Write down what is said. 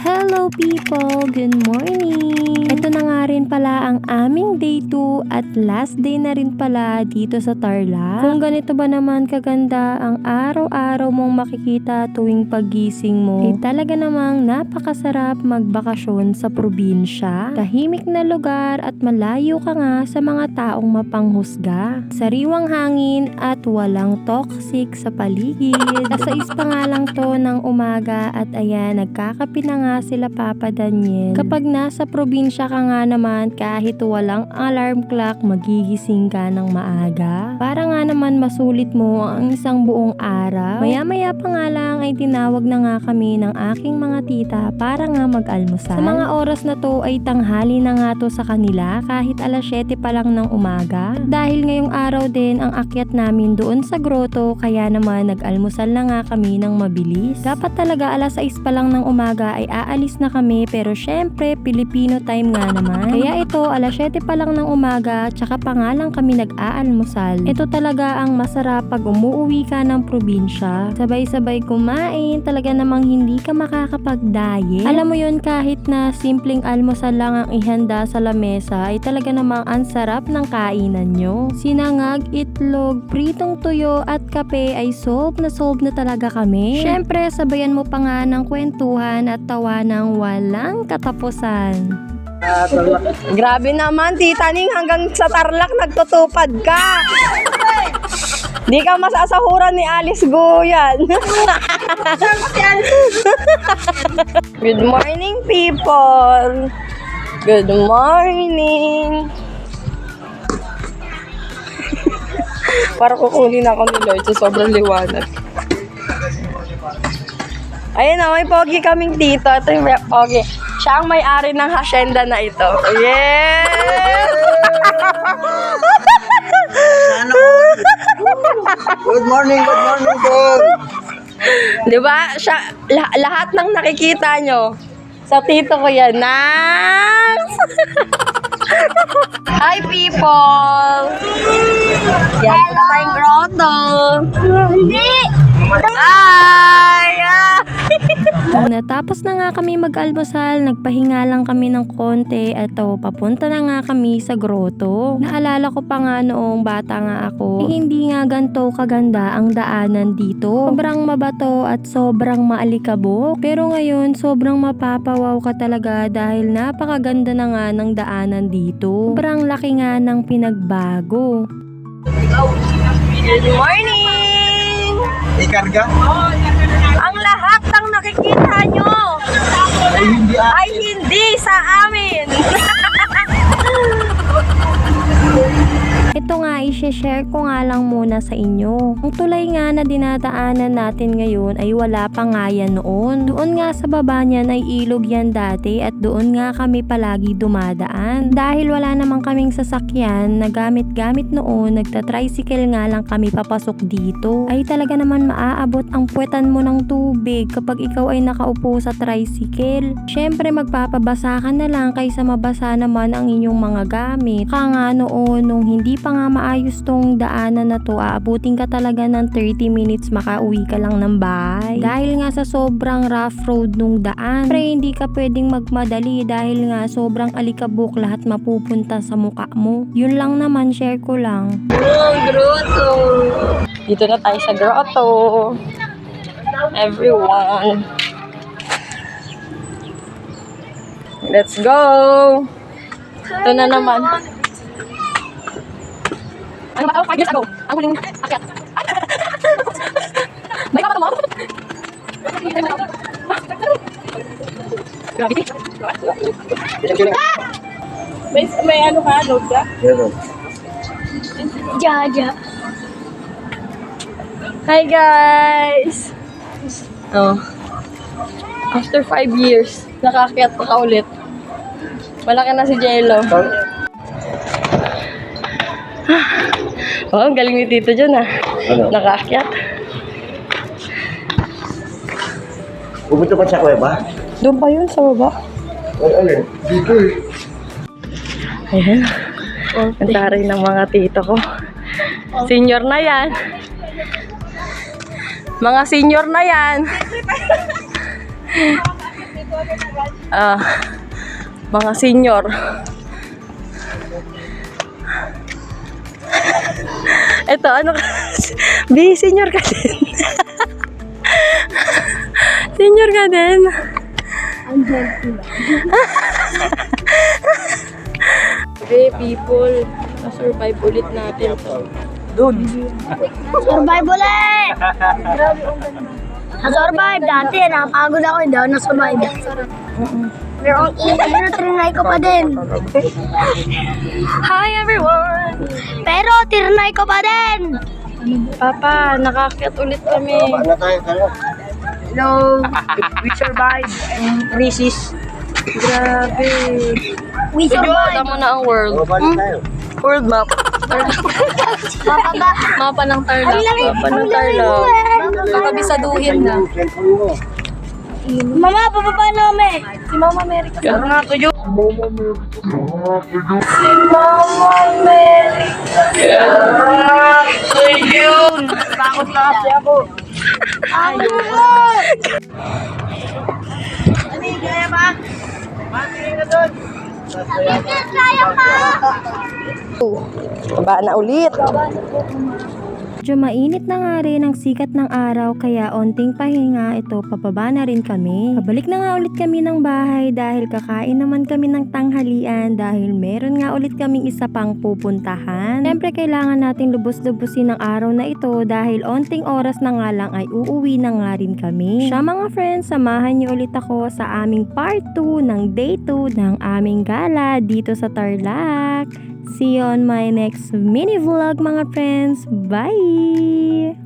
Hello people! Good morning! Ito na nga rin pala ang aming day 2 at last day na rin pala dito sa Tarlac. Kung ganito ba naman kaganda ang araw-araw mong makikita tuwing paggising mo, eh talaga namang napakasarap magbakasyon sa probinsya. Tahimik na lugar at malayo ka nga sa mga taong mapanghusga. Sariwang hangin at walang toxic sa paligid. Nasa pa nga lang to ng umaga at ayan, nagkakape na nga sila Papa Daniel. Kapag nasa probinsya ka nga naman, kahit walang alarm clock, magigising ka ng maaga. Para nga naman masulit mo ang isang buong araw. Maya-maya pa nga lang ay tinawag na nga kami ng aking mga tita para nga mag-almusal. Sa mga oras na to ay tanghali na nga to sa kanila kahit alas 7 pa lang ng umaga. Dahil ngayong araw din ang akyat namin doon sa grotto, kaya naman nag-almusal na nga kami ng mabilis. Dapat talaga alas 6 pa lang ng umaga ay aalis na kami, pero syempre Filipino time nga naman. Kaya ito alas 7 pa lang ng umaga tsaka pa nga lang kami nag-aalmusal. Ito talaga ang masarap pag umuwi ka ng probinsya. Sabay-sabay kumain, talaga namang hindi ka makakapag-diet. Alam mo yun, kahit na simpleng almusal lang ang ihanda sa lamesa ay talaga namang ang sarap ng kainan nyo. Sinangag, itlog, pritong tuyo at kape ay solve na talaga kami. Syempre, sabayan mo pa nga ng kwentuhan at tawa ng walang katapusan. Grabe naman, Tita Ning, hanggang sa Tarlac nagtutupad ka. Di ka masasahuran ni Alice Guyan. Good morning, people. Good morning. Para kukunin ako ni Lloyd sa sobrang liwanag. Ayun na, may pogi kaming dito. Ito yung pogi. Siya ang may-ari ng hacienda na ito. Yes! Good morning po. Diba? Siya, lahat ng nakikita nyo, sa tito ko yan. Nice! Hi, people! Yan po na tayong grotto. Hindi! Hi! Nung natapos na nga kami mag-almusal, nagpahinga lang kami ng konti at papunta na nga kami sa grotto. Naalala ko pa nga noong bata nga ako, hindi nga ganito kaganda ang daanan dito. Sobrang mabato at sobrang maalikabok. Pero ngayon, sobrang mapapawaw ka talaga dahil napakaganda na nga ng daanan dito. Sobrang laki nga ng pinagbago. Good morning! Ikarga? Ang lahat ng nakikita nyo ay hindi sa amin. Ito nga, i-share ko nga lang muna sa inyo. Ang tulay nga na dinadaanan natin ngayon ay wala pa nga yan noon. Doon nga sa baba niyan ay ilog yan dati at doon nga kami palagi dumadaan. Dahil wala namang kaming sasakyan na gamit-gamit noon, nagta-tricycle nga lang kami papasok dito. Ay talaga naman maaabot ang puwetan mo ng tubig kapag ikaw ay nakaupo sa tricycle. Syempre magpapabasa ka na lang kaysa mabasa naman ang inyong mga gamit. Kaya nga noon, nung hindi pa nga maayos tong daanan na to, aabutin ka talaga ng 30 minutes makauwi ka lang ng bahay. Dahil nga sa sobrang rough road nung daan. Pero hindi ka pwedeng magmadali dahil nga sobrang alikabok, lahat mapupunta sa mukha mo. Yun lang naman, share ko lang. Oh, grotto! Dito na tayo sa grotto. Everyone. Let's go! Ito na naman. Ano ba? 5 years ago. Ang huling akyat. May kapatid mo? Gravity. May ano ka? Load ka? Jaja. Hi guys! Oh. After 5 years, nakaakyat pa ka ulit. Malaki na si Jello. Oh, ang galing ni Tito dyan ah. Ano? Nakaakyat. Pupunta pa sa kuweba? Doon pa yun sa baba. Alin? Dito eh. Ayan. Ang taray ng mga tito ko. Senior na yan. Mga senior na yan. mga senior. Ito, ano ka? Senior ka din. Senior ka din. Okay, people, na-survive ulit natin to. Survive ulit! Na-survive dati, napagod ako, hindi ako na-survive. Pero ang pero trinay ko pa din. Hi everyone! Pero trinay ko pa din. Papa, nakakit ulit kami. Ano tayo? Hello! We survived ang crisis. Grabe. We survive. Kita mo na ang world. Balik tayo. World map. Mapaba. Mapa ng Tarlac. Mapa ng Tarlac. Kakabisaduhin na. Cellphone mo. Mama, bababa na kami. Si Mama Mary kasi. Ano nga to yun? Takot na kasi ako. Baba na ulit. Medyo mainit na nga rin ang sikat ng araw kaya onting pahinga ito pababa na rin kami. Pabalik na nga ulit kami ng bahay dahil kakain naman kami ng tanghalian dahil meron nga ulit kaming isa pang pupuntahan. Siyempre kailangan natin lubos-lubusin ang araw na ito dahil onting oras na nga lang ay uuwi na nga rin kami. Siya mga friends, samahan niyo ulit ako sa aming part 2 ng day 2 ng aming gala dito sa Tarlac. See you on my next mini vlog mga friends. Bye!